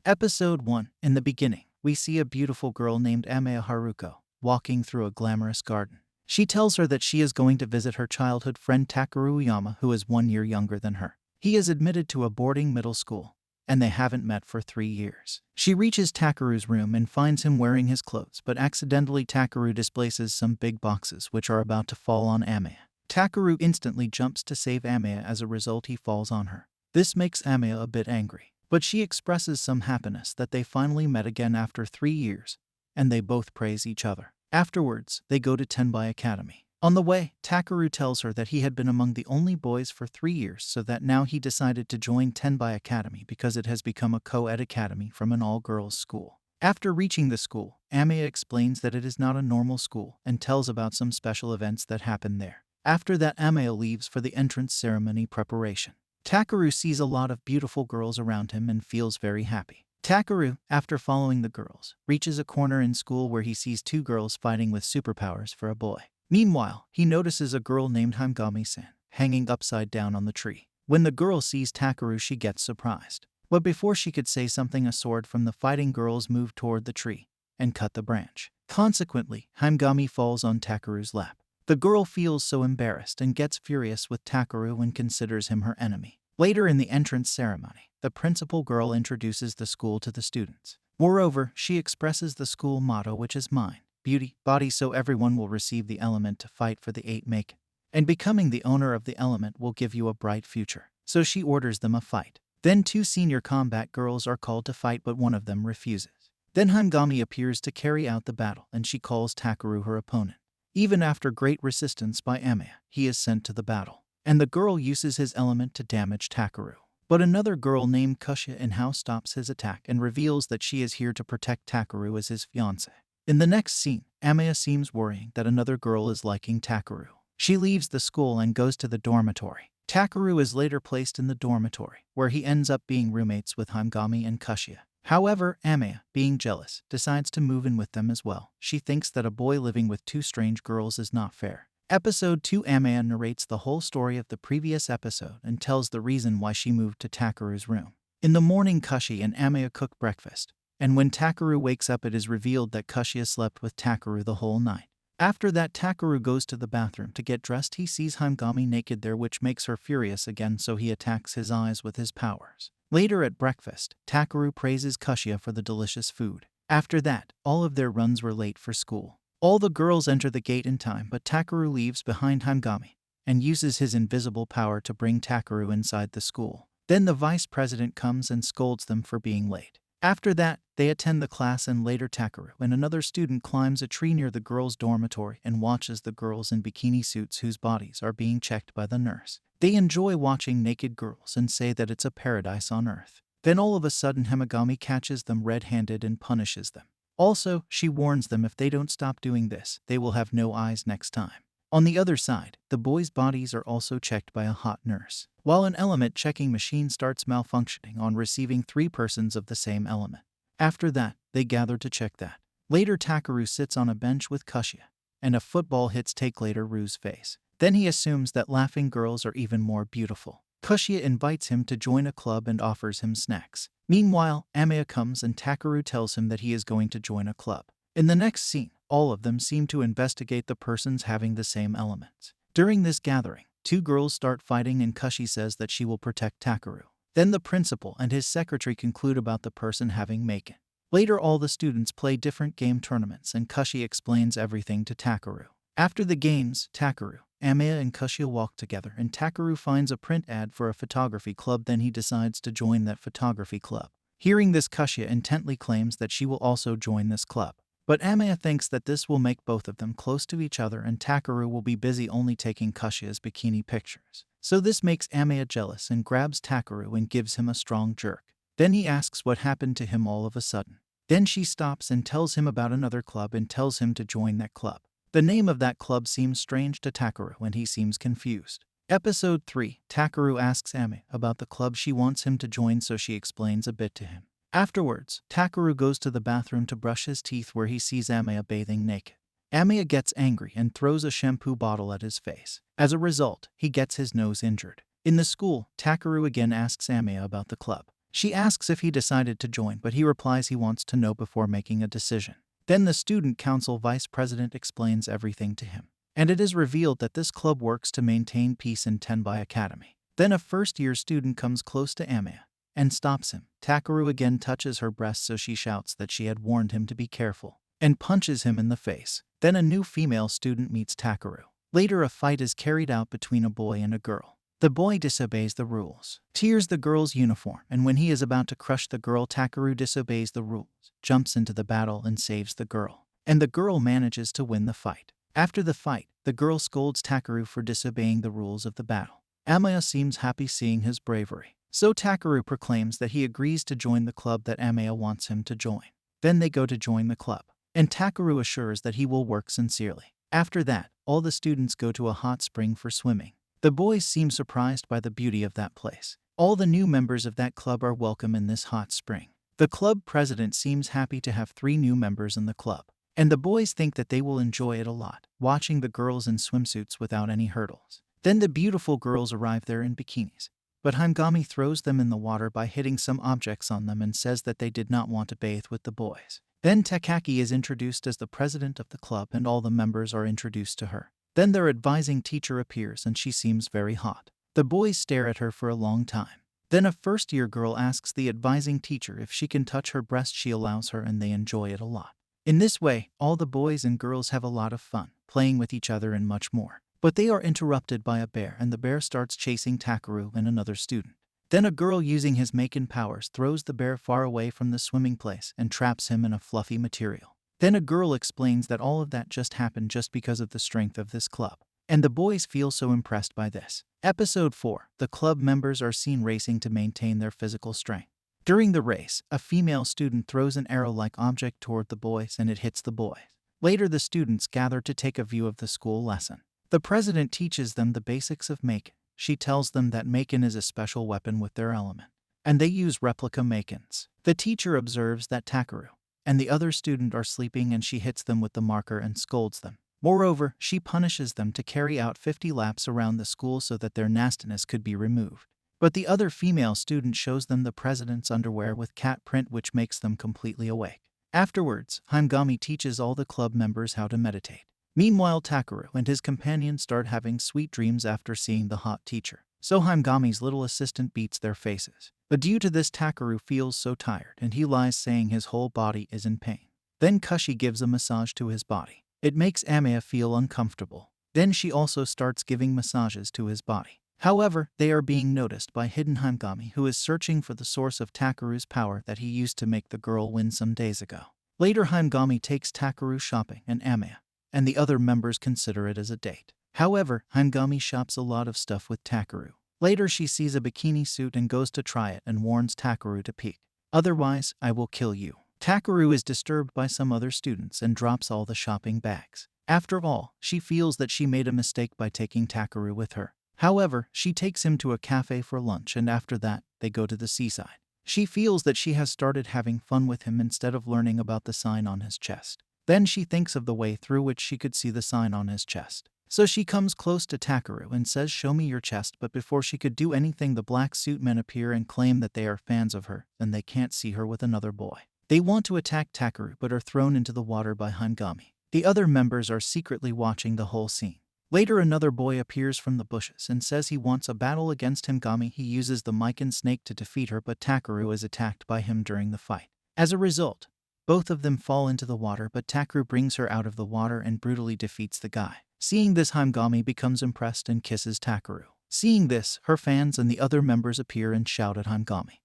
Episode 1. In the beginning, we see a beautiful girl named Amaya Haruko walking through a glamorous garden. She tells her that she is going to visit her childhood friend Takeru Uyama, who is 1 year younger than her. He is admitted to a boarding middle school, and they haven't met for 3 years. She reaches Takeru's room and finds him wearing his clothes, but accidentally Takeru displaces some big boxes which are about to fall on Amaya. Takeru instantly jumps to save Amaya. As a result, he falls on her. This makes Amaya a bit angry, but she expresses some happiness that they finally met again after 3 years, and they both praise each other. Afterwards, they go to Tenbai Academy. On the way, Takeru tells her that he had been among the only boys for 3 years, so that now he decided to join Tenbai Academy because it has become a co-ed academy from an all-girls school. After reaching the school, Amaya explains that it is not a normal school and tells about some special events that happen there. After that, Amaya leaves for the entrance ceremony preparation. Takeru sees a lot of beautiful girls around him and feels very happy. Takeru, after following the girls, reaches a corner in school where he sees 2 girls fighting with superpowers for a boy. Meanwhile, he notices a girl named Himegami-san hanging upside down on the tree. When the girl sees Takeru, she gets surprised. But before she could say something, a sword from the fighting girls moved toward the tree and cut the branch. Consequently, Himegami falls on Takeru's lap. The girl feels so embarrassed and gets furious with Takeru and considers him her enemy. Later in the entrance ceremony, the principal girl introduces the school to the students. Moreover, she expresses the school motto, which is mind, beauty, body, so everyone will receive the element to fight for the 8 Maken. And becoming the owner of the element will give you a bright future. So she orders them a fight. Then 2 senior combat girls are called to fight, but one of them refuses. Then Himegami appears to carry out the battle, and she calls Takeru her opponent. Even after great resistance by Amaya, he is sent to the battle, and the girl uses his element to damage Takeru. But another girl named Kushia in-house stops his attack and reveals that she is here to protect Takeru as his fiancé. In the next scene, Amaya seems worrying that another girl is liking Takeru. She leaves the school and goes to the dormitory. Takeru is later placed in the dormitory, where he ends up being roommates with Himegami and Kushia. However, Amaya, being jealous, decides to move in with them as well. She thinks that a boy living with 2 strange girls is not fair. Episode 2. Amaya narrates the whole story of the previous episode and tells the reason why she moved to Takeru's room. In the morning, Kushia and Amaya cook breakfast, and when Takeru wakes up, it is revealed that Kushia slept with Takeru the whole night. After that, Takeru goes to the bathroom to get dressed. He sees Himegami naked there, which makes her furious again, so he attacks his eyes with his powers. Later at breakfast, Takeru praises Kushia for the delicious food. After that, all of their runs were late for school. All the girls enter the gate in time, but Takeru leaves behind Himegami and uses his invisible power to bring Takeru inside the school. Then the vice president comes and scolds them for being late. After that, they attend the class, and later Takeru and another student climbs a tree near the girls' dormitory and watches the girls in bikini suits whose bodies are being checked by the nurse. They enjoy watching naked girls and say that it's a paradise on earth. Then all of a sudden, Himegami catches them red-handed and punishes them. Also, she warns them if they don't stop doing this, they will have no eyes next time. On the other side, the boys' bodies are also checked by a hot nurse, while an element checking machine starts malfunctioning on receiving 3 persons of the same element. After that, they gather to check that. Later, Takeru sits on a bench with Kushia, and a football hits Takeru's face. Then he assumes that laughing girls are even more beautiful. Kushia invites him to join a club and offers him snacks. Meanwhile, Amaya comes and Takeru tells him that he is going to join a club. In the next scene, all of them seem to investigate the persons having the same elements. During this gathering, 2 girls start fighting and Kushia says that she will protect Takeru. Then the principal and his secretary conclude about the person having Maken. Later, all the students play different game tournaments and Kushia explains everything to Takeru. After the games, Takeru, Amaya and Kushia walk together and Takeru finds a print ad for a photography club. Then he decides to join that photography club. Hearing this, Kushia intently claims that she will also join this club. But Amaya thinks that this will make both of them close to each other and Takeru will be busy only taking Kushia's bikini pictures. So this makes Amaya jealous and grabs Takeru and gives him a strong jerk. Then he asks what happened to him all of a sudden. Then she stops and tells him about another club and tells him to join that club. The name of that club seems strange to Takeru and he seems confused. Episode 3. Takeru asks Amaya about the club she wants him to join, so she explains a bit to him. Afterwards, Takeru goes to the bathroom to brush his teeth where he sees Amaya bathing naked. Amaya gets angry and throws a shampoo bottle at his face. As a result, he gets his nose injured. In the school, Takeru again asks Amaya about the club. She asks if he decided to join, but he replies he wants to know before making a decision. Then the student council vice president explains everything to him, and it is revealed that this club works to maintain peace in Tenbai Academy. Then a first-year student comes close to Amaya and stops him. Takaru again touches her breast, so she shouts that she had warned him to be careful and punches him in the face. Then a new female student meets Takaru. Later, a fight is carried out between a boy and a girl. The boy disobeys the rules, tears the girl's uniform, and when he is about to crush the girl, Takaru disobeys the rules, jumps into the battle and saves the girl. And the girl manages to win the fight. After the fight, the girl scolds Takaru for disobeying the rules of the battle. Amaya seems happy seeing his bravery, so Takaru proclaims that he agrees to join the club that Amaya wants him to join. Then they go to join the club, and Takaru assures that he will work sincerely. After that, all the students go to a hot spring for swimming. The boys seem surprised by the beauty of that place. All the new members of that club are welcome in this hot spring. The club president seems happy to have 3 new members in the club, and the boys think that they will enjoy it a lot, watching the girls in swimsuits without any hurdles. Then the beautiful girls arrive there in bikinis, but Hangami throws them in the water by hitting some objects on them and says that they did not want to bathe with the boys. Then Takaki is introduced as the president of the club, and all the members are introduced to her. Then their advising teacher appears, and she seems very hot. The boys stare at her for a long time. Then a first-year girl asks the advising teacher if she can touch her breast. She allows her, and they enjoy it a lot. In this way, all the boys and girls have a lot of fun, playing with each other and much more. But they are interrupted by a bear, and the bear starts chasing Takaru and another student. Then a girl using his Maken powers throws the bear far away from the swimming place and traps him in a fluffy material. Then a girl explains that all of that just happened just because of the strength of this club, and the boys feel so impressed by this. Episode 4. The club members are seen racing to maintain their physical strength. During the race, a female student throws an arrow-like object toward the boys, and it hits the boys. Later, the students gather to take a view of the school lesson. The president teaches them the basics of Maken. She tells them that Maken is a special weapon with their element, and they use replica Makens. The teacher observes that Takaru and the other student are sleeping, and she hits them with the marker and scolds them. Moreover, she punishes them to carry out 50 laps around the school so that their nastiness could be removed. But the other female student shows them the president's underwear with cat print, which makes them completely awake. Afterwards, Hangami teaches all the club members how to meditate. Meanwhile, Takaru and his companions start having sweet dreams after seeing the hot teacher. So Hangami's little assistant beats their faces. But due to this, Takaru feels so tired, and he lies saying his whole body is in pain. Then Kushi gives a massage to his body. It makes Amaya feel uncomfortable. Then she also starts giving massages to his body. However, they are being noticed by hidden Hangami, who is searching for the source of Takaru's power that he used to make the girl win some days ago. Later, Hangami takes Takaru shopping, and Amaya and the other members consider it as a date. However, Hangami shops a lot of stuff with Takaru. Later, she sees a bikini suit and goes to try it and warns Takaru to peek. Otherwise, I will kill you. Takaru is disturbed by some other students and drops all the shopping bags. After all, she feels that she made a mistake by taking Takaru with her. However, she takes him to a cafe for lunch, and after that, they go to the seaside. She feels that she has started having fun with him instead of learning about the sign on his chest. Then she thinks of the way through which she could see the sign on his chest. So she comes close to Takaru and says, "Show me your chest," but before she could do anything, the black suit men appear and claim that they are fans of her, and they can't see her with another boy. They want to attack Takaru but are thrown into the water by Hangami. The other members are secretly watching the whole scene. Later, another boy appears from the bushes and says he wants a battle against Hangami. He uses the Maken snake to defeat her, but Takaru is attacked by him during the fight. As a result, both of them fall into the water, but Takaru brings her out of the water and brutally defeats the guy. Seeing this, Hangami becomes impressed and kisses Takaru. Seeing this, her fans and the other members appear and shout at Hangami.